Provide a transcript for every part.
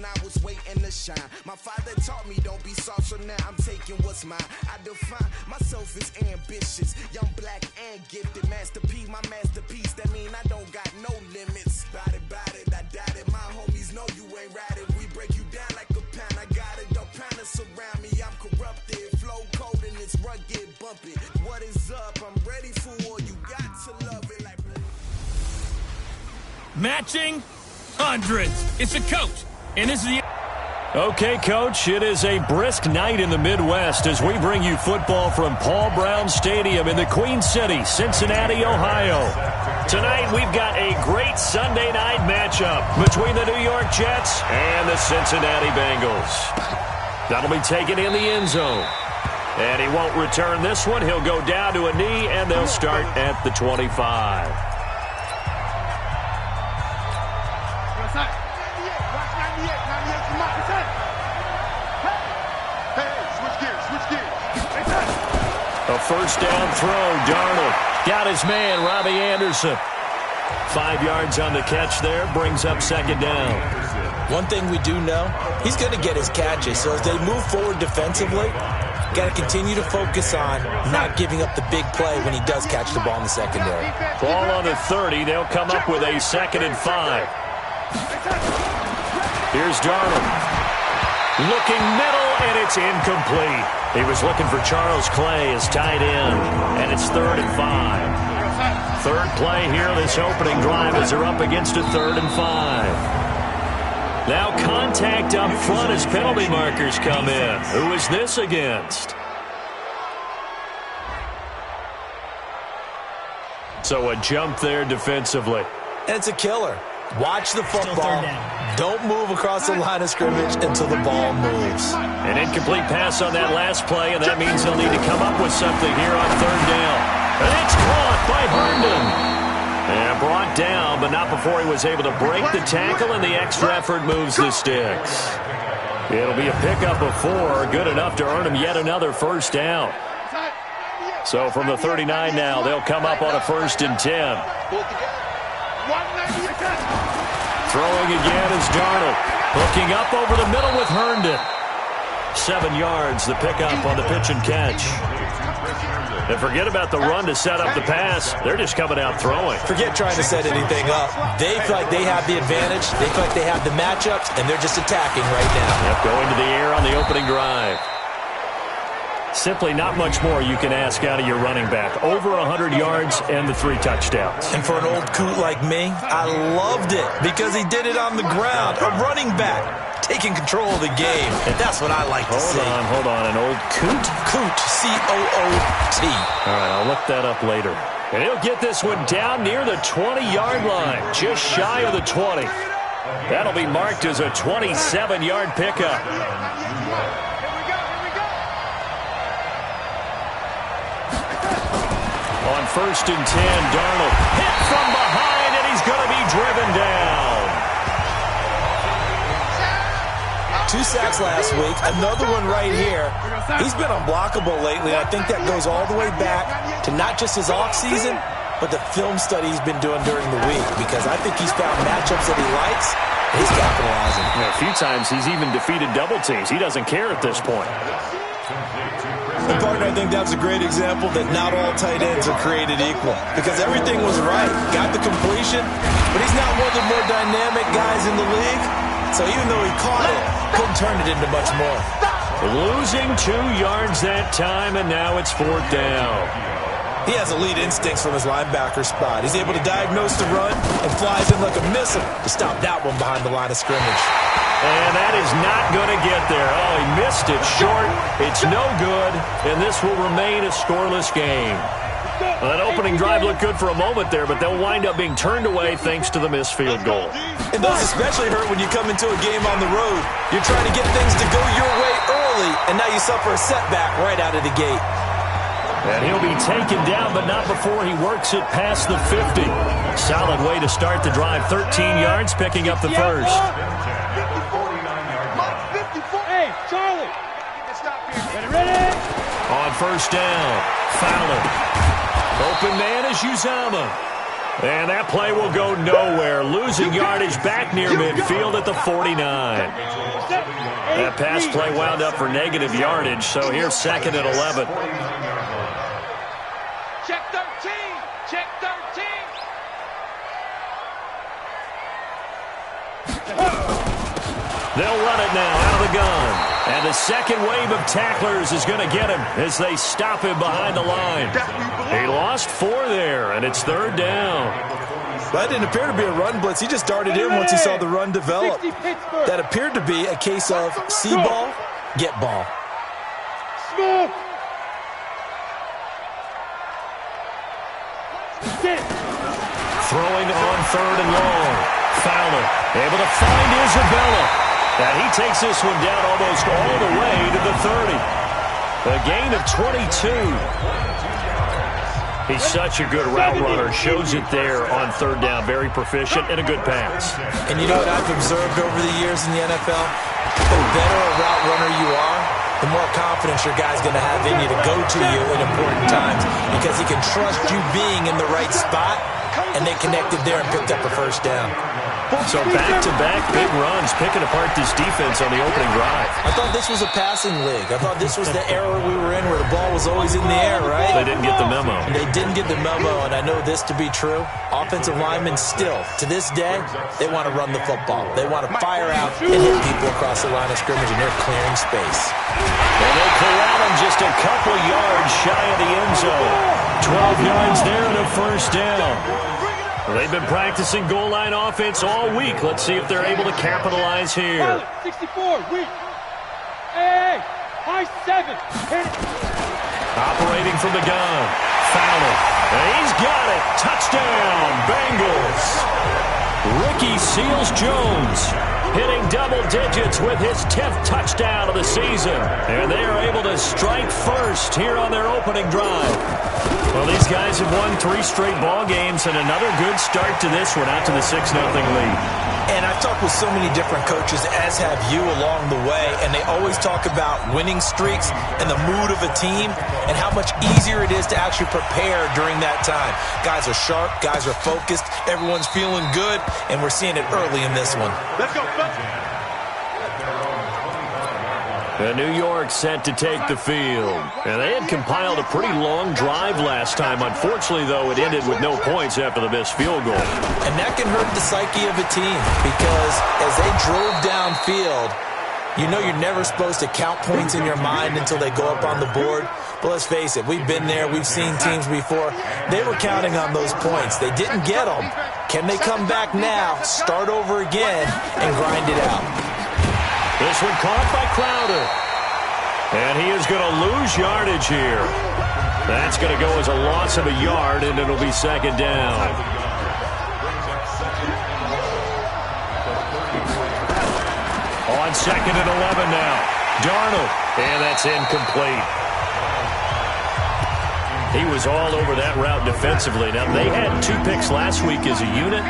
I was waiting to shine. My father taught me don't be soft, so now I'm taking what's mine. I define myself as ambitious, young, black, and gifted. Master P, my masterpiece, that mean I don't got no limits. Bout it, I doubt it. My homies know you ain't ratted. We break you down like a pound. I got it, don't panic surround me. I'm corrupted, flow cold and it's rugged, bumpy. What is up? I'm ready for war. You got to love it like. Matching hundreds. It's the coach, and this is the... Okay, Coach, it is a brisk night in the Midwest as we bring you football from Paul Brown Stadium in the Queen City, Cincinnati, Ohio. Tonight, we've got a great Sunday night matchup between the New York Jets and the Cincinnati Bengals. That'll be taken in the end zone. And he won't return this one. He'll go down to a knee, and they'll start at the 25. A first down throw, Darnold. Got his man, Robbie Anderson. 5 yards on the catch there, brings up second down. One thing we do know, he's going to get his catches. So as they move forward defensively, got to continue to focus on not giving up the big play when he does catch the ball in the secondary. Ball on the 30. They'll come up with a 2nd and 5. Here's Darnold. Looking middle, and it's incomplete. He was looking for Charles Clay as tight end, and it's 3rd and 5. Third play here this opening drive as they're up against a 3rd and 5. Now contact up front as penalty markers come in. Who is this against? So a jump there defensively. And it's a killer. Watch the football. Don't move across the line of scrimmage until the ball moves. An incomplete pass on that last play, and that means they'll need to come up with something here on 3rd down. And it's caught by Herndon. And brought down, but not before he was able to break the tackle, and the extra effort moves the sticks. It'll be a pickup of 4, good enough to earn him yet another first down. So from the 39 now, they'll come up on a 1st and 10. Throwing again is Darnold. Hooking up over the middle with Herndon. 7 yards, the pickup on the pitch and catch. And forget about the run to set up the pass. They're just coming out throwing. Forget trying to set anything up. They feel like they have the advantage. They feel like they have the matchups, and they're just attacking right now. Yep, going to the air on the opening drive. Simply not much more you can ask out of your running back. Over 100 yards and the 3 touchdowns. And for an old coot like me, I loved it because he did it on the ground. A running back taking control of the game. And that's what I like to see. Hold on. An old coot? Coot, C-O-O-T. All right, I'll look that up later. And he'll get this one down near the 20-yard line, just shy of the 20. That'll be marked as a 27-yard pickup. On 1st and 10, Darnold hit from behind, and he's going to be driven down. 2 sacks last week, another one right here. He's been unblockable lately, and I think that goes all the way back to not just his offseason, but the film study he's been doing during the week, because I think he's found matchups that he likes, and he's capitalizing. A few times he's even defeated double teams. He doesn't care at this point. And partner, I think that's a great example that not all tight ends are created equal, because everything was right. Got the completion, but he's not one of the more dynamic guys in the league. So even though he caught it, couldn't turn it into much more. Losing 2 yards that time, and now it's 4th down. He has elite instincts from his linebacker spot. He's able to diagnose the run and flies in like a missile to stop that one behind the line of scrimmage. And that is not going to get there. Oh, he missed it short. It's no good, and this will remain a scoreless game. Well, that opening drive looked good for a moment there, but they'll wind up being turned away thanks to the missed field goal. And those especially hurt when you come into a game on the road. You're trying to get things to go your way early, and now you suffer a setback right out of the gate. And he'll be taken down, but not before he works it past the 50. Solid way to start the drive. 13 yards, picking up the first. Hey, Charlie. Ready? On 1st down, Fowler. Open man is Uzomah. And that play will go nowhere. Losing yardage back near midfield at the 49. That pass play wound up for negative yardage, so here's 2nd and 11. Check 13. Check 13. They'll run it now out of the gun. And the second wave of tacklers is going to get him as they stop him behind the line. He lost 4 there, and it's 3rd down. That didn't appear to be a run blitz. He just darted in once he saw the run develop. That appeared to be a case of see ball, get ball. Smoke. Throwing on 3rd and long. Fowler able to find Isabella. And he takes this one down almost all the way to the 30. A gain of 22. He's such a good route runner. Shows it there on 3rd down. Very proficient and a good pass. And you know what I've observed over the years in the NFL? The better a route runner you are, the more confidence your guy's going to have in you to go to you in important times because he can trust you being in the right spot, and they connected there and picked up a 1st down. So back-to-back big runs, picking apart this defense on the opening drive. I thought this was a passing league. I thought this was the era we were in where the ball was always in the air, right? They didn't get the memo. They didn't get the memo, and I know this to be true. Offensive linemen still, to this day, they want to run the football. They want to fire out and hit people across the line of scrimmage, and they're clearing space. And they corral him just a couple yards shy of the end zone. 12 yards there and a 1st down. They've been practicing goal line offense all week. Let's see if they're able to capitalize here. 64, weak. Hey, high 7. Operating from the gun. Fowler. And he's got it. Touchdown, Bengals. Ricky Seals-Jones hitting double digits with his 10th touchdown of the season. And they are able to strike first here on their opening drive. Well, these guys have won 3 straight ball games and another good start to this one out to the 6-0 lead. And I've talked with so many different coaches, as have you along the way, and they always talk about winning streaks and the mood of a team and how much easier it is to actually prepare during that time. Guys are sharp, guys are focused, everyone's feeling good, and we're seeing it early in this one. Let's go, New York set to take the field. And they had compiled a pretty long drive last time. Unfortunately, though, it ended with no points after the missed field goal. And that can hurt the psyche of a team because as they drove downfield, you know you're never supposed to count points in your mind until they go up on the board. But let's face it, we've been there. We've seen teams before. They were counting on those points. They didn't get them. Can they come back now, start over again, and grind it out? This one caught by Crowder. And he is going to lose yardage here. That's going to go as a loss of a yard, and it'll be 2nd down. On 2nd and 11 now. Darnold. And that's incomplete. He was all over that route defensively. Now, they had 2 picks last week as a unit.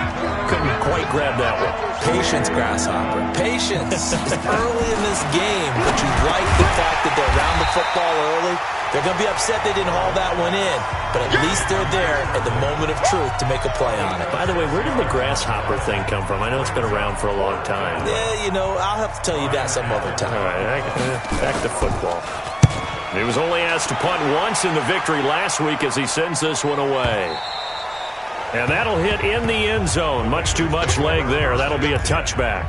Couldn't quite grab that one. Patience, Grasshopper. Patience. It's early in this game, but you like the fact that they're around the football early. They're going to be upset they didn't haul that one in, but at least they're there at the moment of truth to make a play on it. By the way, where did the Grasshopper thing come from? I know it's been around for a long time. Yeah, you know, I'll have to tell you that some other time. All right, back to football. He was only asked to punt once in the victory last week as he sends this one away. And that'll hit in the end zone. Much too much leg there. That'll be a touchback.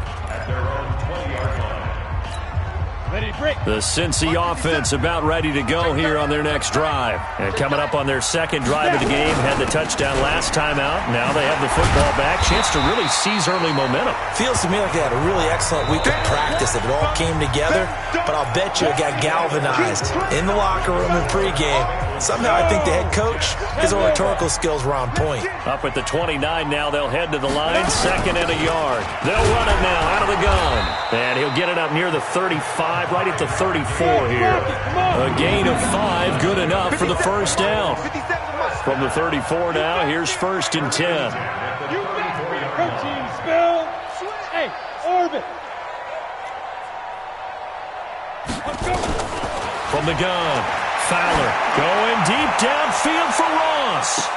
The Cincy offense about ready to go here on their next drive. And coming up on their 2nd drive of the game, had the touchdown last time out. Now they have the football back. Chance to really seize early momentum. Feels to me like they had a really excellent week of practice. That it all came together. But I'll bet you it got galvanized in the locker room in pregame. Somehow I think the head coach, his oratorical skills were on point. Up at the 29 now, they'll head to the line. 2nd and a yard. They'll run it now out of the gun. And he'll get it up near the 35, right at the 34 here. A gain of 5, good enough for the 1st down. From the 34 now, here's 1st and 10. Protein spill. Hey, orbit. From the gun, Fowler going deep downfield for Ross.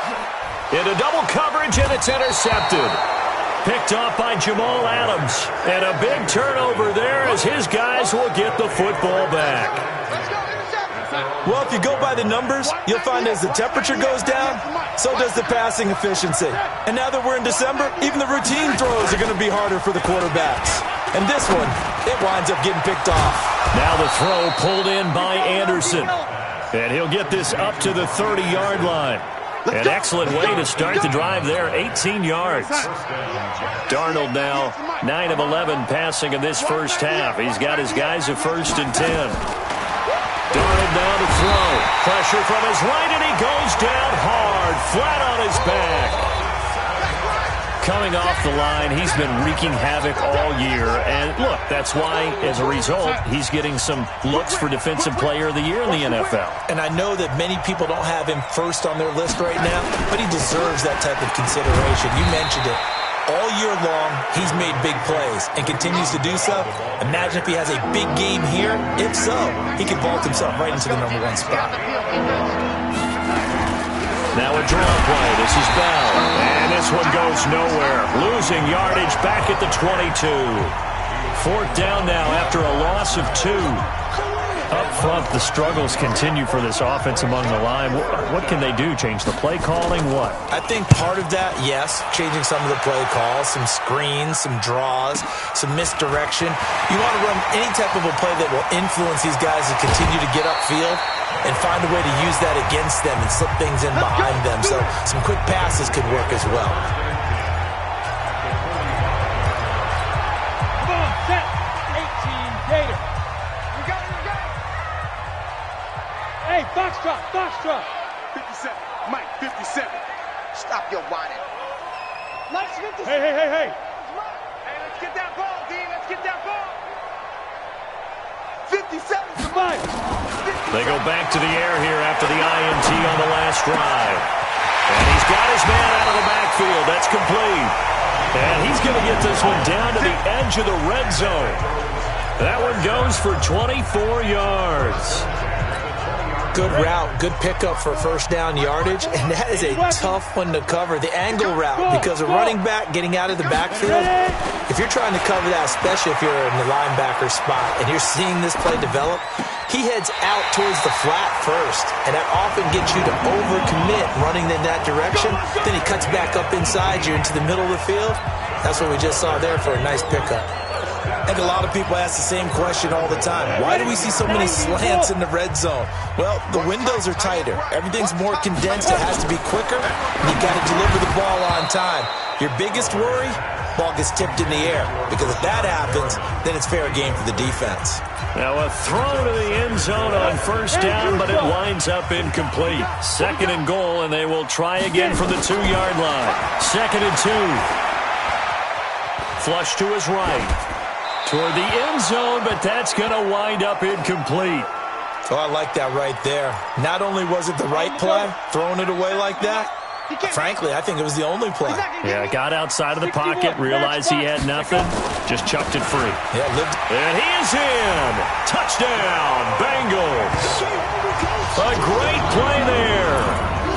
Into double coverage, and it's intercepted. Picked off by Jamal Adams. And a big turnover there as his guys will get the football back. Well, if you go by the numbers, you'll find as the temperature goes down, so does the passing efficiency. And now that we're in December, even the routine throws are going to be harder for the quarterbacks. And this one, it winds up getting picked off. Now the throw pulled in by Anderson. And he'll get this up to the 30-yard line. An excellent way to start the drive there, 18 yards. Darnold now 9 of 11 passing in this first half. He's got his guys at 1st and 10. Darnold now to throw. Pressure from his right, and he goes down hard, flat on his back. Coming off the line, he's been wreaking havoc all year. And look, that's why, as a result, he's getting some looks for Defensive Player of the Year in the NFL. And I know that many people don't have him first on their list right now, but he deserves that type of consideration. You mentioned it. All year long, he's made big plays and continues to do so. Imagine if he has a big game here. If so, he could vault himself right into the #1 spot. Now a draw play. This is Bell. And this one goes nowhere. Losing yardage back at the 22. 4th down now after a loss of 2. Up front, the struggles continue for this offense among the line. What can they do? Change the play calling? What? I think part of that, yes, changing some of the play calls, some screens, some draws, some misdirection. You want to run any type of a play that will influence these guys to continue to get upfield and find a way to use that against them and slip things in behind them. So some quick passes could work as well. Come on, set. 18, Gator. You got it. Hey, Foxtrot. 57. Mike, 57. Stop your whining. Hey. Hey, let's get that ball, D. Let's get that ball. 57. Goodbye. They go back to the air here after the INT on the last drive. And he's got his man out of the backfield. That's complete. And he's going to get this one down to the edge of the red zone. That one goes for 24 yards. Good route, good pickup for 1st down yardage, and that is a tough one to cover, the angle route, because a running back getting out of the backfield, if you're trying to cover that, especially if you're in the linebacker spot and you're seeing this play develop, he heads out towards the flat first, and that often gets you to overcommit running in that direction. Then he cuts back up inside you into the middle of the field. That's what we just saw there for a nice pickup. And a lot of people ask the same question all the time. Why do we see so many slants in the red zone? Well, the windows are tighter. Everything's more condensed. It has to be quicker. And you got to deliver the ball on time. Your biggest worry? Ball gets tipped in the air. Because if that happens, then it's fair game for the defense. Now a throw to the end zone on 1st down, but it winds up incomplete. 2nd and goal, and they will try again from the 2-yard line. 2nd and 2. Flush to his right. Toward the end zone, but that's going to wind up incomplete. Oh, I like that right there. Not only was it the right play, throwing it away like that, frankly, I think it was the only play. Yeah, got outside of the pocket, realized he had nothing, just chucked it free. Yeah, and he is in. Touchdown, Bengals. A great play there.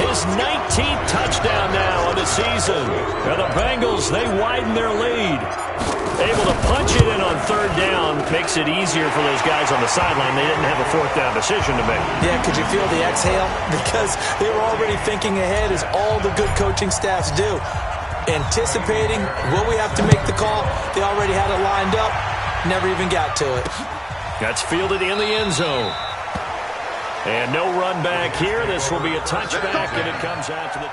His 19th touchdown now of the season. And the Bengals, they widen their lead. Able to punch it in on 3rd down makes it easier for those guys on the sideline. They didn't have a 4th down decision to make. Yeah, could you feel the exhale? Because they were already thinking ahead, as all the good coaching staffs do. Anticipating, will we have to make the call? They already had it lined up. Never even got to it. That's fielded in the end zone. And no run back here. This will be a touchback, and it comes out to the...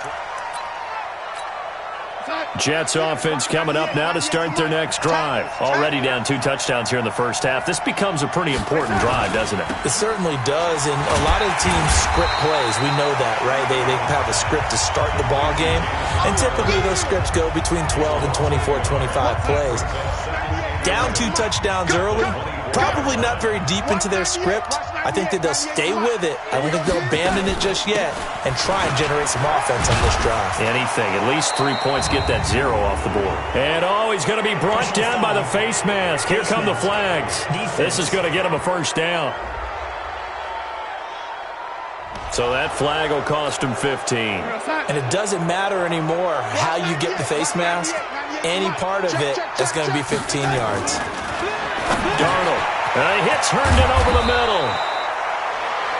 Jets offense coming up now to start their next drive. Already down 2 touchdowns here in the first half. This becomes a pretty important drive, doesn't it? It certainly does, and a lot of teams script plays. We know that, right? They have a script to start the ball game, and typically those scripts go between 12 and 24, 25 plays. Down 2 touchdowns early, probably not very deep into their script. I think that they'll stay with it. I don't think they'll abandon it just yet and try and generate some offense on this drive. Anything. At least 3 points. Get that 0 off the board. And, he's going to be brought down by the face mask. Here come the flags. This is going to get him a 1st down. So that flag will cost him 15. And it doesn't matter anymore how you get the face mask. Any part of it is going to be 15 yards. Darnold. He hits Herndon over the middle.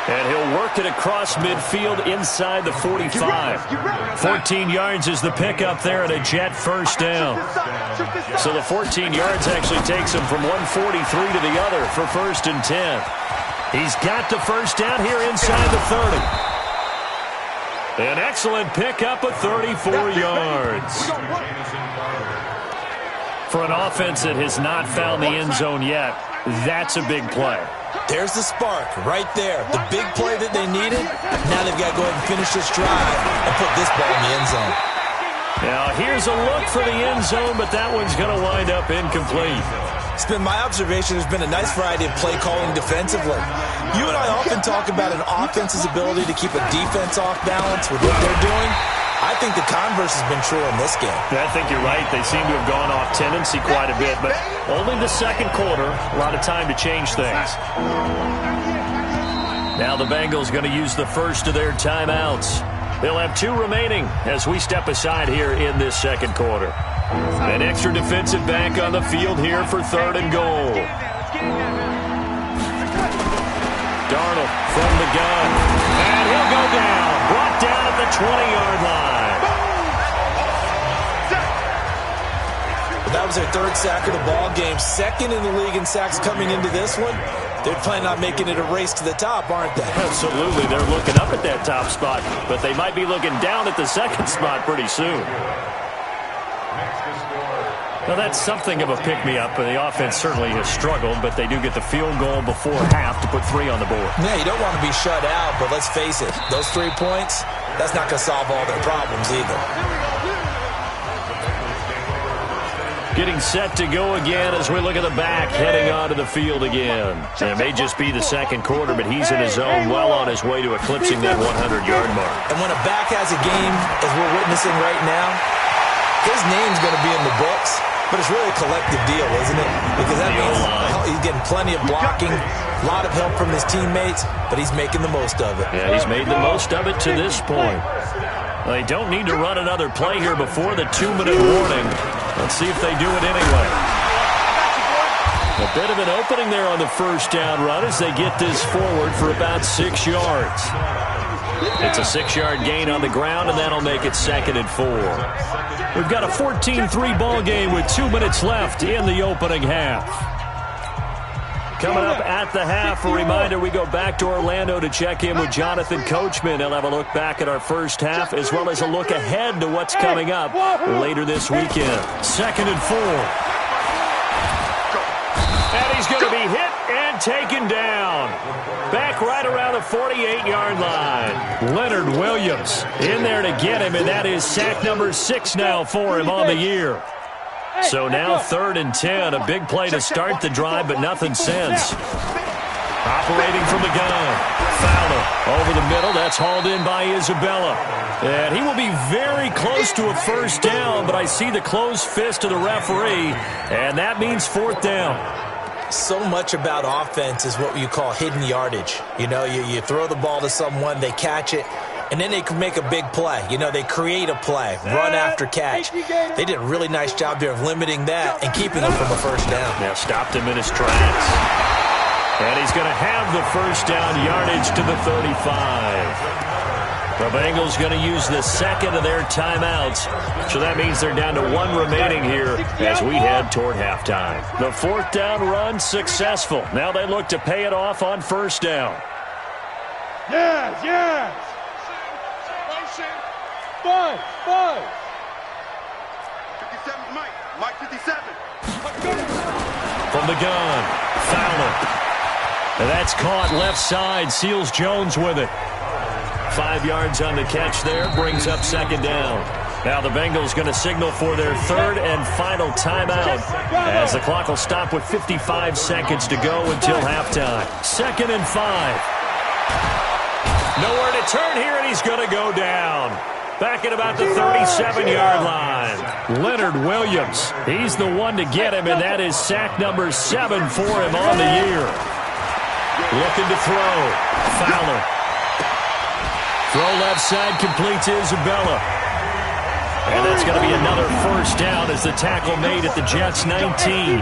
And he'll work it across midfield inside the 45. 14 yards is the pickup there and a Jet first down. So the 14 yards actually takes him from 143 to the other for 1st and 10. He's got the first down here inside the 30. An excellent pickup of 34 yards. For an offense that has not found the end zone yet, that's a big play. There's the spark right there. The big play that they needed. Now they've got to go ahead and finish this drive and put this ball in the end zone. Now here's a look for the end zone, but that one's going to wind up incomplete. It's been my observation there's been a nice variety of play calling defensively. You and I often talk about an offense's ability to keep a defense off balance with what they're doing. I think the converse has been true in this game. I think you're right. They seem to have gone off tendency quite a bit, but only the second quarter. A lot of time to change things. Now the Bengals going to use the first of their timeouts. They'll have 2 remaining as we step aside here in this second quarter. An extra defensive back on the field here for 3rd and goal. Darnold from the gun. And he'll go down. Brought down at the 20-yard line. That was their 3rd sack of the ball game. 2nd in the league in sacks coming into this one. They're planning on making it a race to the top, aren't they? Absolutely. They're looking up at that top spot, but they might be looking down at the second spot pretty soon. Now, that's something of a pick-me-up, and the offense certainly has struggled, but they do get the field goal before half to put 3 on the board. Yeah, you don't want to be shut out, but let's face it, those 3 points, that's not going to solve all their problems either. Getting set to go again as we look at the back, heading onto the field again. It may just be the second quarter, but he's in his zone, well on his way to eclipsing that 100-yard mark. And when a back has a game, as we're witnessing right now, his name's going to be in the books, but it's really a collective deal, isn't it? Because that means he's getting plenty of blocking, a lot of help from his teammates, but he's making the most of it. Yeah, he's made the most of it to this point. They don't need to run another play here before the 2-minute warning. Let's see if they do it anyway. A bit of an opening there on the first down run as they get this forward for about 6 yards. It's a 6-yard gain on the ground, and that'll make it 2nd and 4. We've got a 14-3 ball game with 2 minutes left in the opening half. Coming up at the half, a reminder, we go back to Orlando to check in with Jonathan Coachman. He'll have a look back at our first half as well as a look ahead to what's coming up later this weekend. 2nd and 4. And he's going to be hit and taken down. Back right around the 48-yard line. Leonard Williams in there to get him, and that is sack number 6 now for him on the year. So now 3rd and 10, a big play to start the drive, but nothing since. Operating from the gun. Fowler over the middle. That's hauled in by Isabella. And he will be very close to a first down, but I see the closed fist of the referee, and that means 4th down. So much about offense is what you call hidden yardage. You know, you throw the ball to someone, they catch it, and then they can make a big play. You know, they create a play, run after catch. They did a really nice job there of limiting that and keeping him from a first down. Now stopped him in his tracks. And he's going to have the first down, yardage to the 35. The Bengals going to use the 2nd of their timeouts. So that means they're down to 1 remaining here as we head toward halftime. The 4th down run successful. Now they look to pay it off on first down. Yes, yes. Buzz, buzz. 57, Mike 57. From the gun, Fowler. And that's caught left side. Seals Jones with it. 5 yards on the catch there. Brings up 2nd down. Now the Bengals going to signal for their 3rd and final timeout as the clock will stop with 55 seconds to go until halftime. 2nd and 5. Nowhere to turn here, and he's going to go down. Back at about the 37-yard line. Leonard Williams. He's the one to get him, and that is sack number 7 for him on the year. Looking to throw. Fowler. Throw left side, complete to Isabella. And that's going to be another first down as the tackle made at the Jets' 19.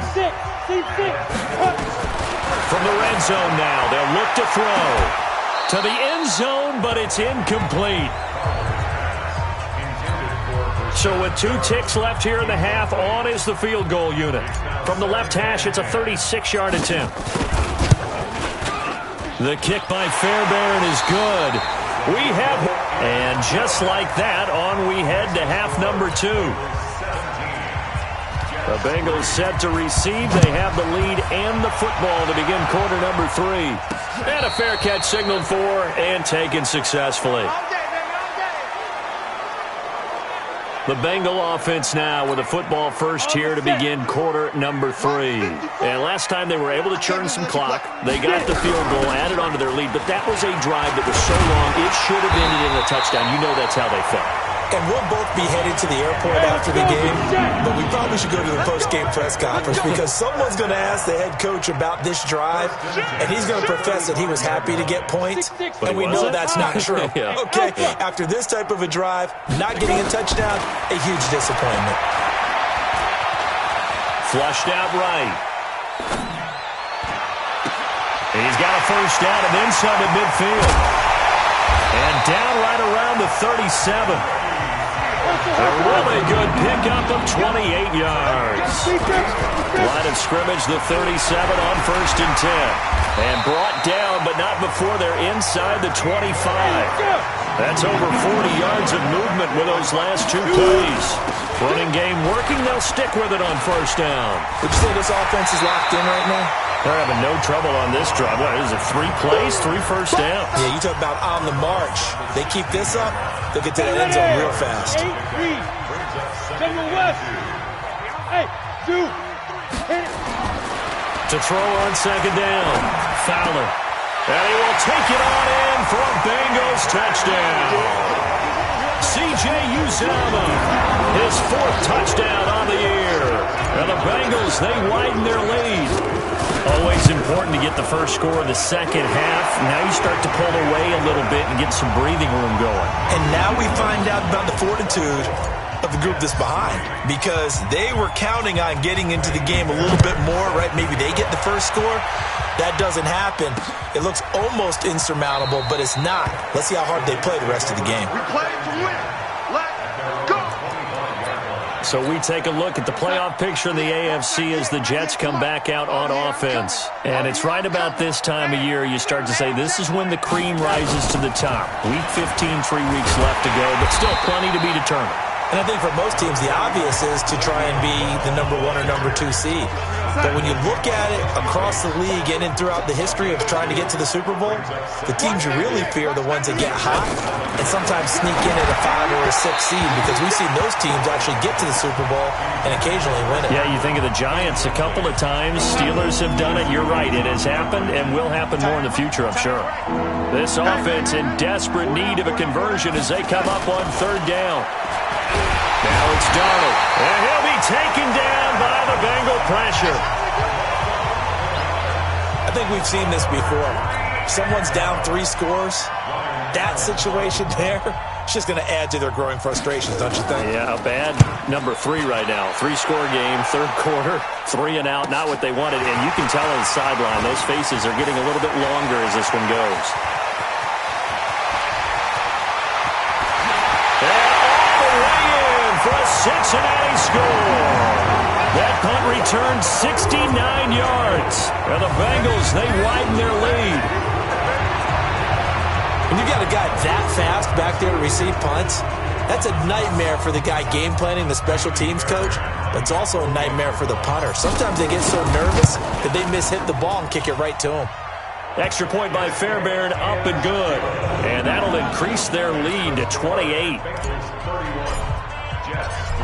From the red zone now, they'll look to throw to the end zone, but it's incomplete. So with 2 ticks left here in the half, on is the field goal unit. From the left hash, it's a 36-yard attempt. The kick by Fairbairn is good. We have, and just like that, on we head to half number 2. The Bengals set to receive. They have the lead and the football to begin quarter number 3. And a fair catch signaled for and taken successfully. The Bengal offense now with a football first here to begin quarter number 3. And last time they were able to churn some clock. They got the field goal, added onto their lead, but that was a drive that was so long it should have ended in a touchdown. You know that's how they felt. And we'll both be headed to the airport after the game, but we probably should go to the post-game press conference because someone's going to ask the head coach about this drive, and he's going to profess that he was happy to get points, and we know that's not true. Yeah. Okay, after this type of a drive, not getting a touchdown, a huge disappointment. Flushed out right. He's got a first down and then some at midfield. And down right around the 37. A really good pickup of 28 yards. Line of scrimmage, the 37 on 1st and 10. And brought down, but not before they're inside the 25. That's over 40 yards of movement with those last 2 plays. Running game working, they'll stick with it on first down. Would you say this offense is locked in right now? They're having no trouble on this drive. What is it, 3 plays, 3 first downs? Yeah, you talk about on the march. They keep this up, they'll get to the end zone real fast. To throw on second down, Fowler. And he will take it on in for a Bengals touchdown. C.J. Uzomah, his 4th touchdown on the year. And the Bengals, they widen their lead. Always important to get the first score of the second half. Now you start to pull away a little bit and get some breathing room going. And now we find out about the fortitude of the group that's behind because they were counting on getting into the game a little bit more, right? Maybe they get the first score. That doesn't happen. It looks almost insurmountable, but it's not. Let's see how hard they play the rest of the game. We play to win. Let's go. So we take a look at the playoff picture in the AFC as the Jets come back out on offense. And it's right about this time of year you start to say this is when the cream rises to the top. Week 15, 3 weeks left to go, but still plenty to be determined. And I think for most teams, the obvious is to try and be the number 1 or number 2 seed. But when you look at it across the league and throughout the history of trying to get to the Super Bowl, the teams you really fear are the ones that get hot and sometimes sneak in at a 5 or a 6 seed because we've seen those teams actually get to the Super Bowl and occasionally win it. Yeah, you think of the Giants a couple of times. Steelers have done it. You're right. It has happened and will happen more in the future, I'm sure. This offense in desperate need of a conversion as they come up on 3rd down. Now it's Darnold, and he'll be taken down by the Bengal pressure. I think we've seen this before. Someone's down 3 scores. That situation there, it's just going to add to their growing frustrations, don't you think? Yeah, a bad number 3 right now. 3-score game, 3rd quarter, 3 and out, not what they wanted. And you can tell on the sideline, those faces are getting a little bit longer as this one goes. For a Cincinnati score. That punt returned 69 yards. And the Bengals, they widen their lead. When you got a guy that fast back there to receive punts, that's a nightmare for the guy game planning, the special teams coach. But it's also a nightmare for the punter. Sometimes they get so nervous that they miss-hit the ball and kick it right to him. Extra point by Fairbairn, up and good. And that'll increase their lead to 28.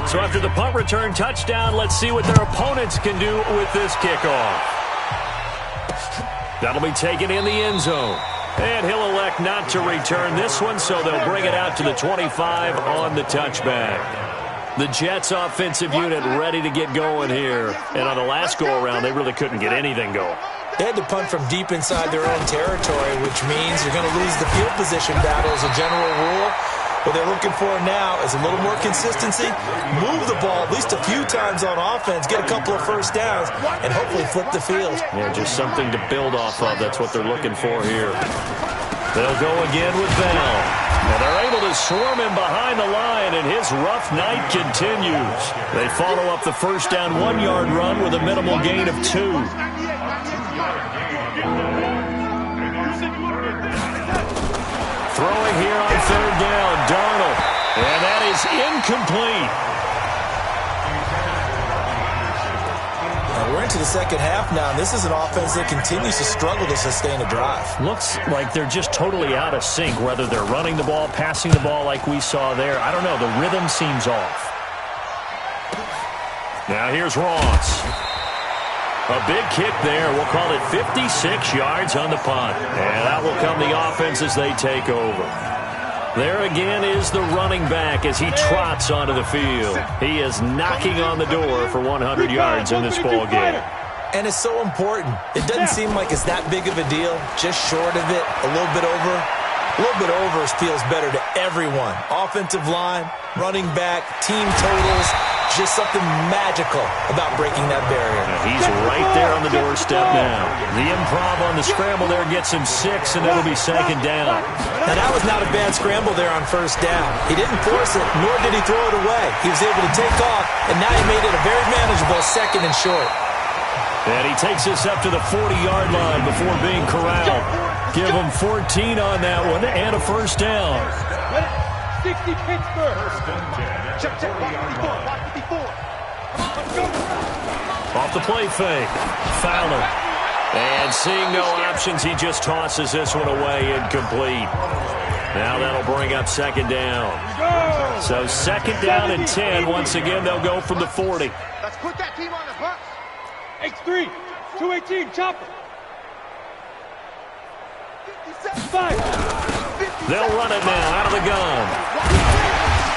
So after the punt return touchdown, let's see what their opponents can do with this kickoff. That'll be taken in the end zone. And he'll elect not to return this one, so they'll bring it out to the 25 on the touchback. The Jets offensive unit ready to get going here. And on the last go-around, they really couldn't get anything going. They had to punt from deep inside their own territory, which means you're going to lose the field position battle as a general rule. What they're looking for now is a little more consistency, move the ball at least a few times on offense, get a couple of first downs, and hopefully flip the field. Yeah, just something to build off of. That's what they're looking for here. They'll go again with Bell. And they're able to swarm him behind the line, and his rough night continues. They follow up the first down 1-yard run with a minimal gain of 2. Throwing here on third down, Darnold. And that is incomplete. Now we're into the second half now, and this is an offense that continues to struggle to sustain a drive. Looks like they're just totally out of sync, whether they're running the ball, passing the ball like we saw there. I don't know. The rhythm seems off. Now here's Ross. A big kick there. We'll call it 56 yards on the punt. And that will come the offense as they take over. There again is the running back as he trots onto the field. He is knocking on the door for 100 yards in this ball game. And it's so important. It doesn't seem like it's that big of a deal. Just short of it, a little bit over. A little bit over feels better to everyone. Offensive line, running back, team totals. Just something magical about breaking that barrier. He's right there on the doorstep now. The improv on the scramble there gets him 6, and it'll be second down. Now, that was not a bad scramble there on first down. He didn't force it, nor did he throw it away. He was able to take off, and now he made it a very manageable second and short. And he takes us up to the 40-yard line before being corralled. Give him 14 on that one and a first down. 60 Pittsburgh. Check, 54. Off the play fake. Fowler. And seeing no options, he just tosses this one away, incomplete. Now that'll bring up second down. So second down and 10. Once again, they'll go from the 40. Let's put that team on the bus. X3, 218, chopper. 5. They'll run it now out of the gun.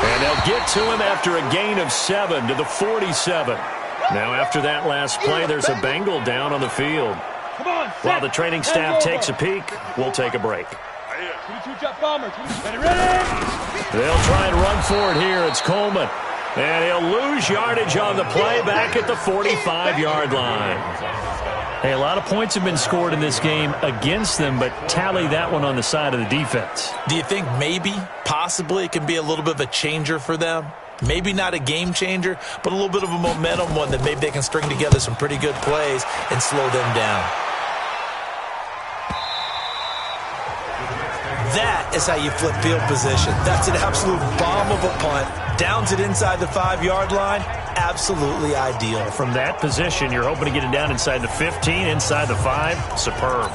And they'll get to him after a gain of 7 to the 47. Now after that last play, there's a Bengal down on the field. Come on, While the training staff takes a peek, we'll take a break. 22 jet bomber. Ready? They'll try and run for it here. It's Coleman. And he'll lose yardage on the play back at the 45-yard line. Hey, a lot of points have been scored in this game against them, but tally that one on the side of the defense. Do you think maybe, possibly, it can be a little bit of a changer for them? Maybe not a game changer, but a little bit of a momentum one that maybe they can string together some pretty good plays and slow them down. That is how you flip field position. That's an absolute bomb of a punt. Downs it inside the 5-yard line. Absolutely ideal. From that position, you're hoping to get it down inside the 15, inside the 5. Superb.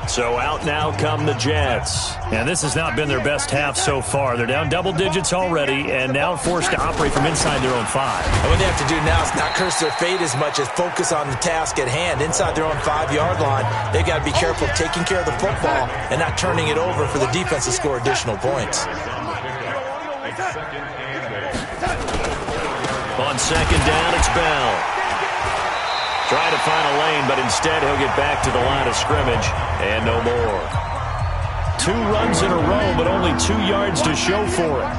So out now come the Jets. And this has not been their best half so far. They're down double digits already and now forced to operate from inside their own 5. And what they have to do now is not curse their fate as much as focus on the task at hand. Inside their own 5-yard line, they've got to be careful of taking care of the football and not turning it over for the defense to score additional points. On second down, it's Bell. Trying to find a lane, but instead he'll get back to the line of scrimmage, and no more. 2 runs in a row, but only 2 yards to show for it.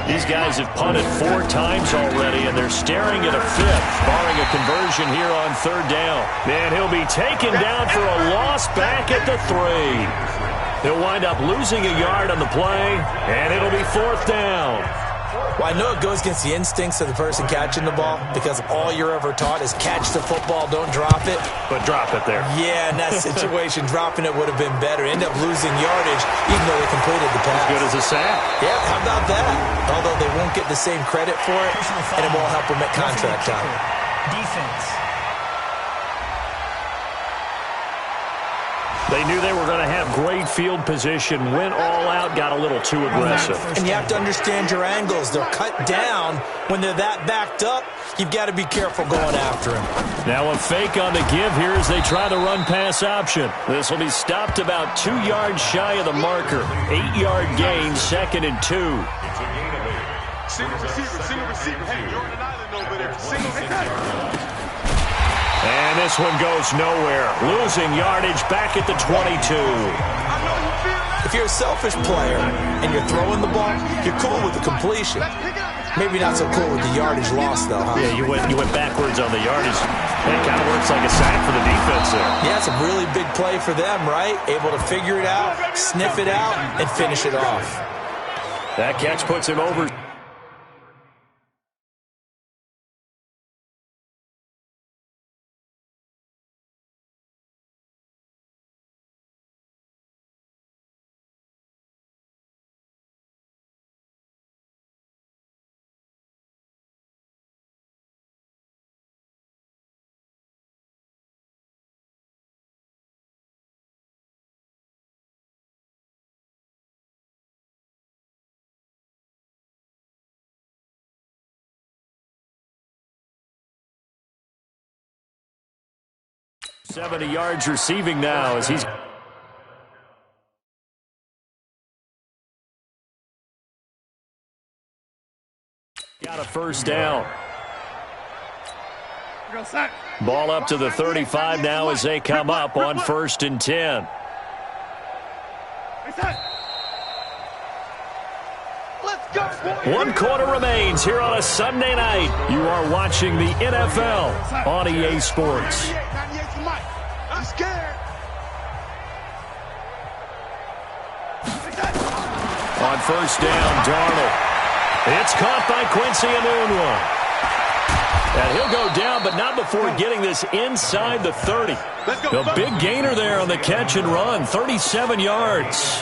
These guys have punted 4 times already, and they're staring at a 5th, barring a conversion here on third down. And he'll be taken down for a loss back at the 3. He'll wind up losing a yard on the play, and it'll be 4th down. Well, I know it goes against the instincts of the person catching the ball because all you're ever taught is catch the football, don't drop it. But drop it there. Yeah, in that situation, dropping it would have been better. End up losing yardage even though they completed the pass. As good as a sack. Yeah, how about that? Although they won't get the same credit for it, and it won't help them at contract time. Defense. They knew they were going to have great field position, went all out, got a little too aggressive. And you have to understand your angles. They're cut down. When they're that backed up, you've got to be careful going after him. Now a fake on the give here as they try the run-pass option. This will be stopped about 2 yards shy of the marker. 8-yard gain, 2nd and 2. Single receiver. Hey, you're on an island over there. Single receiver. And this one goes nowhere. Losing yardage back at the 22. If you're a selfish player and you're throwing the ball, you're cool with the completion. Maybe not so cool with the yardage loss, though, huh? Yeah, you went backwards on the yardage. It kind of works like a sack for the defense there. Yeah, it's a really big play for them, right? Able to figure it out, sniff it out, and finish it off. That catch puts him over. .70 yards receiving now as he's got a first down. Ball up to the 35 now as they come up on 1st and 10. One quarter remains here on a Sunday night. You are watching the NFL on EA Sports. I'm scared. On 1st down, Darnold. It's caught by Quincy Enunwa. And he'll go down, but not before getting this inside the 30. A big gainer there on the catch and run, 37 yards.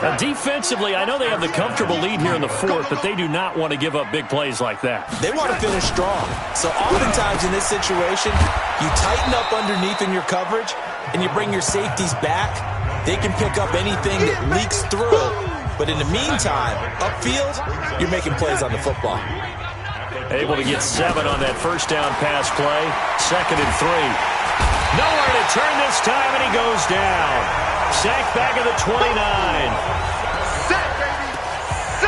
Now, defensively, I know they have the comfortable lead here in the 4th, but they do not want to give up big plays like that. They want to finish strong. So oftentimes in this situation, you tighten up underneath in your coverage, and you bring your safeties back. They can pick up anything that leaks through. But in the meantime, upfield, you're making plays on the football. Able to get 7 on that first down pass play. 2nd and 3. Nowhere to turn this time, and he goes down. Sacked back at the 29.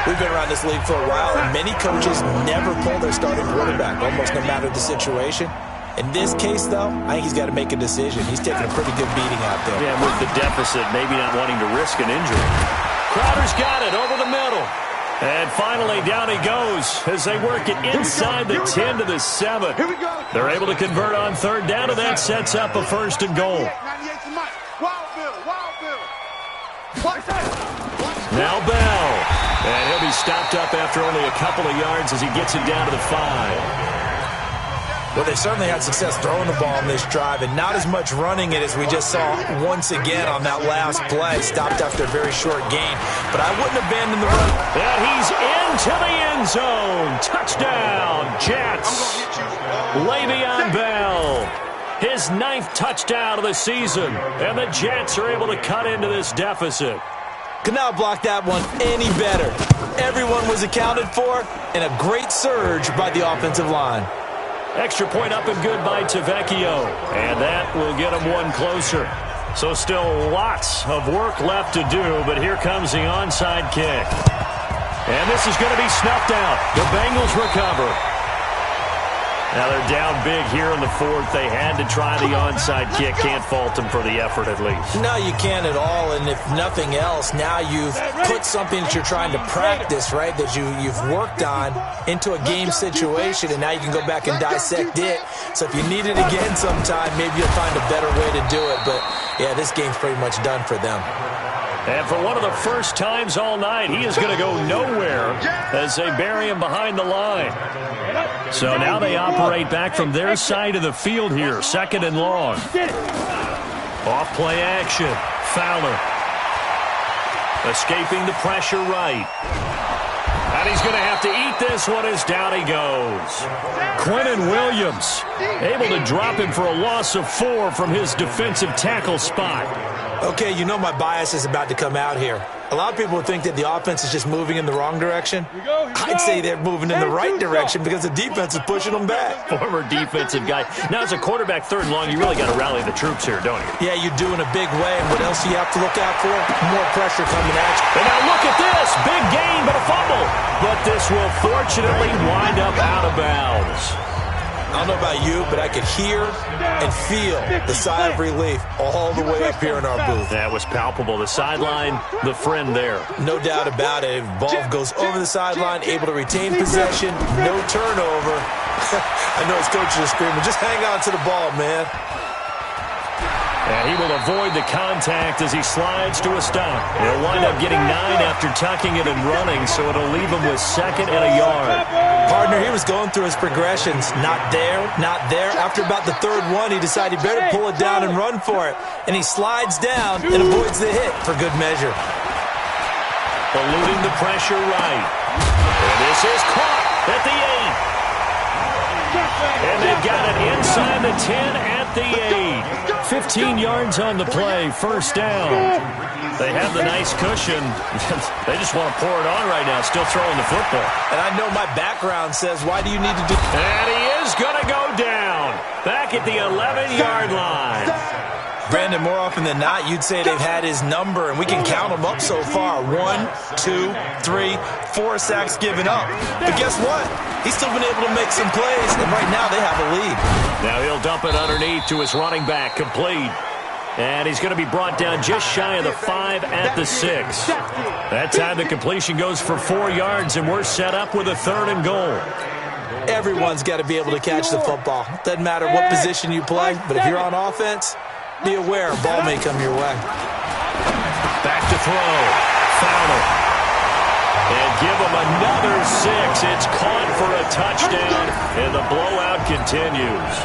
We've been around this league for a while, and many coaches never pull their starting quarterback, almost no matter the situation. In this case, though, I think he's got to make a decision. He's taking a pretty good beating out there. Yeah, with the deficit, maybe not wanting to risk an injury. Crowder's got it over the middle. And finally, down he goes as they work it inside the 10 to the 7. They're able to convert on 3rd down, and that sets up a 1st and goal. Now Bell. And he'll be stopped up after only a couple of yards as he gets it down to the 5. Well, they certainly had success throwing the ball on this drive, and not as much running it as we just saw once again on that last play. Stopped after a very short gain, but I wouldn't abandon the run. And he's into the end zone. Touchdown, Jets. Le'Veon Bell. His 9th touchdown of the season, and the Jets are able to cut into this deficit. Could not block that one any better. Everyone was accounted for, and a great surge by the offensive line. Extra point up and good by Tavecchio. And that will get him one closer. So still lots of work left to do, but here comes the onside kick. And this is going to be snuffed out. The Bengals recover. Now they're down big here in the 4th. They had to try the onside kick. Can't fault them for the effort at least. No, you can't at all. And if nothing else, now you've put something that you're trying to practice, right, that you've worked on into a game situation, and now you can go back and dissect it. So if you need it again sometime, maybe you'll find a better way to do it. But, yeah, this game's pretty much done for them. And for one of the first times all night, he is going to go nowhere as they bury him behind the line. So now they operate back from their side of the field here, 2nd and long. Off play action. Fowler. Escaping the pressure right. And he's going to have to eat this one as down he goes. Quinnen Williams able to drop him for a loss of 4 from his defensive tackle spot. Okay, you know my bias is about to come out here. A lot of people think that the offense is just moving in the wrong direction. I'd say they're moving in the right direction because the defense is pushing them back. Former defensive guy. Now, as a quarterback 3rd and long, you really got to rally the troops here, don't you? Yeah, you do in a big way. And what else do you have to look out for? More pressure coming at you. And now look at this. Big gain, but a fumble. But this will fortunately wind up out of bounds. I don't know about you, but I could hear and feel the sigh of relief all the way up here in our booth. That was palpable. The sideline, the friend there. No doubt about it. Ball goes over the sideline, able to retain possession, no turnover. I know his coaches are screaming, just hang on to the ball, man. And he will avoid the contact as he slides to a stop. He'll wind up getting 9 after tucking it and running, so it'll leave him with 2nd and a yard. Partner, he was going through his progressions. Not there, not there. After about the 3rd one, he decided he better pull it down and run for it. And he slides down and avoids the hit for good measure. Eluding the pressure right. And this is caught at the 8. And they've got it inside the 10 at the 8. 15 yards on the play, 1st down. They have the nice cushion. They just want to pour it on right now, still throwing the football. And I know my background says, why do you need to do... And he is going to go down. Back at the 11-yard line. Brandon, more often than not, you'd say they've had his number, and we can count them up so far. 1, 2, 3, 4 sacks given up. But guess what? He's still been able to make some plays, and right now they have a lead. Now he'll dump it underneath to his running back, complete. And he's going to be brought down just shy of the 5 at the 6. That time the completion goes for 4 yards, and we're set up with a 3rd and goal. Everyone's got to be able to catch the football. Doesn't matter what position you play, but if you're on offense, be aware, a ball may come your way. Back to throw. Fowler. And give him another 6. It's caught for a touchdown, and the blowout continues.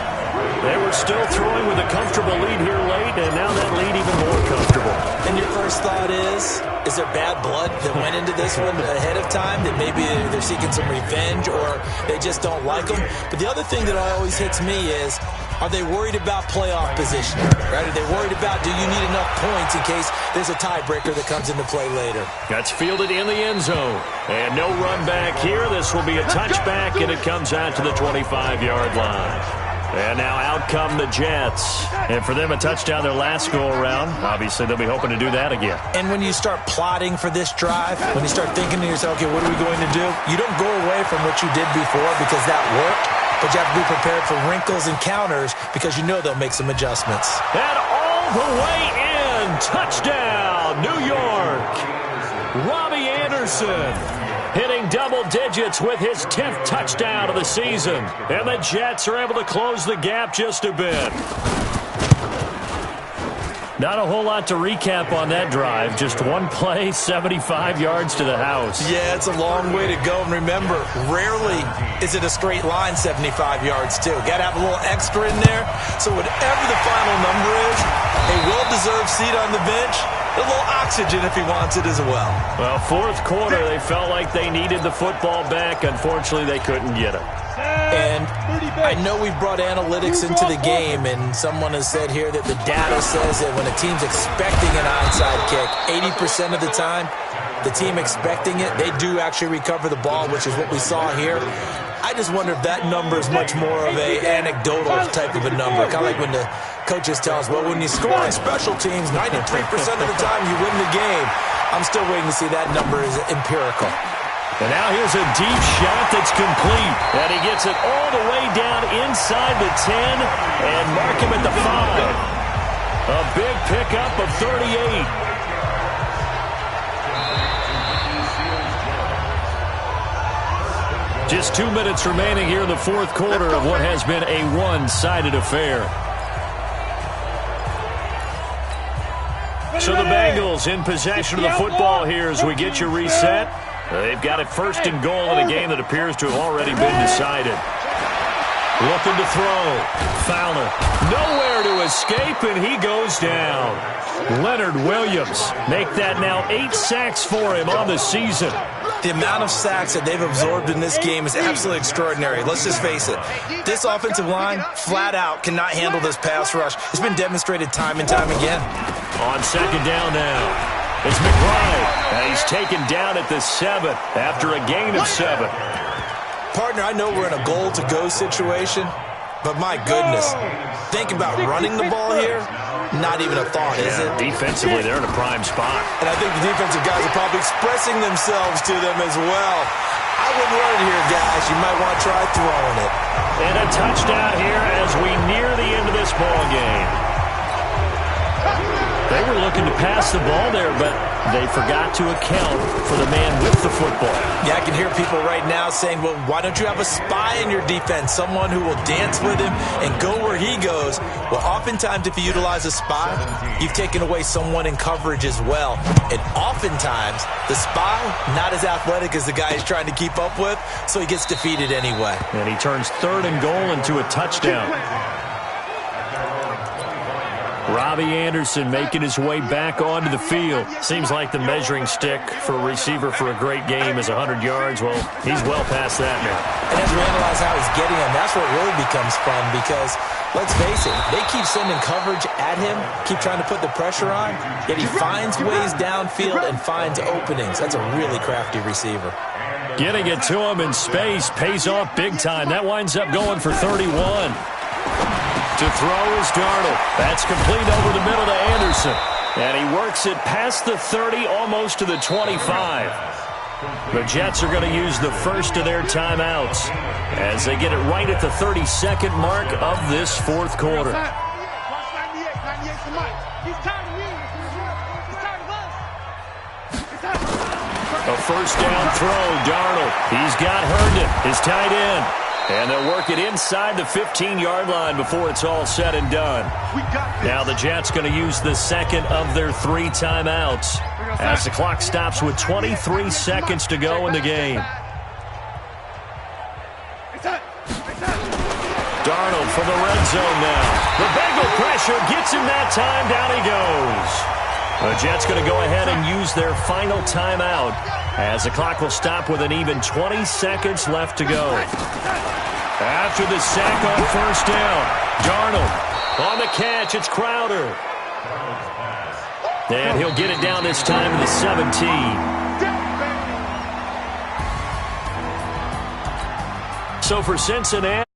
They were still throwing with a comfortable lead here late, and now that lead even more comfortable. And your first thought is there bad blood that went into this one ahead of time, that maybe they're seeking some revenge or they just don't like them? But the other thing that always hits me is, are they worried about playoff positioning? Right? Are they worried about, do you need enough points in case there's a tiebreaker that comes into play later? That's fielded in the end zone. And no run back here. This will be a touchback, and it comes out to the 25-yard line. And now out come the Jets. And for them, a touchdown their last go-around. Obviously, they'll be hoping to do that again. And when you start plotting for this drive, when you start thinking to yourself, okay, what are we going to do? You don't go away from what you did before because that worked. But you have to be prepared for wrinkles and counters because you know they'll make some adjustments. And all the way in. Touchdown, New York. Robbie Anderson hitting double digits with his 10th touchdown of the season. And the Jets are able to close the gap just a bit. Not a whole lot to recap on that drive. Just one play, 75 yards to the house. Yeah, it's a long way to go. And remember, rarely is it a straight line 75 yards, too. Got to have a little extra in there. So whatever the final number is, a well-deserved seat on the bench, a little oxygen if he wants it as well. Well, 4th quarter, they felt like they needed the football back. Unfortunately, they couldn't get it. And I know we've brought analytics into the game, and someone has said here that the data says that when a team's expecting an onside kick, 80% of the time, the team expecting it, they do actually recover the ball, which is what we saw here. I just wonder if that number is much more of a anecdotal type of a number, kind of like when the coaches tell us, well, when you score on special teams, 93% of the time you win the game. I'm still waiting to see that number is empirical. And now here's a deep shot that's complete. And he gets it all the way down inside the 10 and mark him at the 5. A big pickup of 38. Just 2 minutes remaining here in the 4th quarter of what has been a one-sided affair. So the Bengals in possession of the football here as we get you reset. They've got it 1st and goal in a game that appears to have already been decided. Looking to throw. Fowler. Nowhere to escape, and he goes down. Leonard Williams make that now 8 sacks for him on the season. The amount of sacks that they've absorbed in this game is absolutely extraordinary. Let's just face it. This offensive line, flat out, cannot handle this pass rush. It's been demonstrated time and time again. On 2nd down now. It's McBride, and he's taken down at the 7 after a gain of 7. Partner, I know we're in a goal-to-go situation, but my goodness, think about running the ball here, not even a thought, is it? Defensively, they're in a prime spot. And I think the defensive guys are probably expressing themselves to them as well. I wouldn't run it here, guys. You might want to try throwing it. And a touchdown here as we near the end of this ball game. They were looking to pass the ball there, but they forgot to account for the man with the football. Yeah, I can hear people right now saying, well, why don't you have a spy in your defense, someone who will dance with him and go where he goes? Well, oftentimes if you utilize a spy, you've taken away someone in coverage as well. And oftentimes, the spy, not as athletic as the guy he's trying to keep up with, so he gets defeated anyway. And he turns 3rd and goal into a touchdown. Robbie Anderson making his way back onto the field. Seems like the measuring stick for a receiver for a great game is 100 yards. Well, he's well past that now. And as we analyze how he's getting them, that's what really becomes fun because, let's face it, they keep sending coverage at him, keep trying to put the pressure on, yet he finds ways downfield and finds openings. That's a really crafty receiver. Getting it to him in space pays off big time. That winds up going for 31. To throw is Darnold. That's complete over the middle to Anderson. And he works it past the 30, almost to the 25. The Jets are going to use the first of their timeouts as they get it right at the 32nd mark of this fourth quarter. Watch 98. 98 for Mike. He's tired of me. He's tired of us. He's tired of us. A first down throw, Darnold. He's got Herndon, his tight end. And they'll work it inside the 15-yard line before it's all said and done. Now the Jets going to use the second of their 3 timeouts as the clock stops with 23 seconds to go in the game. Darnold from the red zone now. The Bengal pressure gets him that time. Down he goes. The Jets going to go ahead and use their final timeout as the clock will stop with an even 20 seconds left to go. After the sack on first down, Darnold on the catch. It's Crowder. And he'll get it down this time to the 17. So for Cincinnati.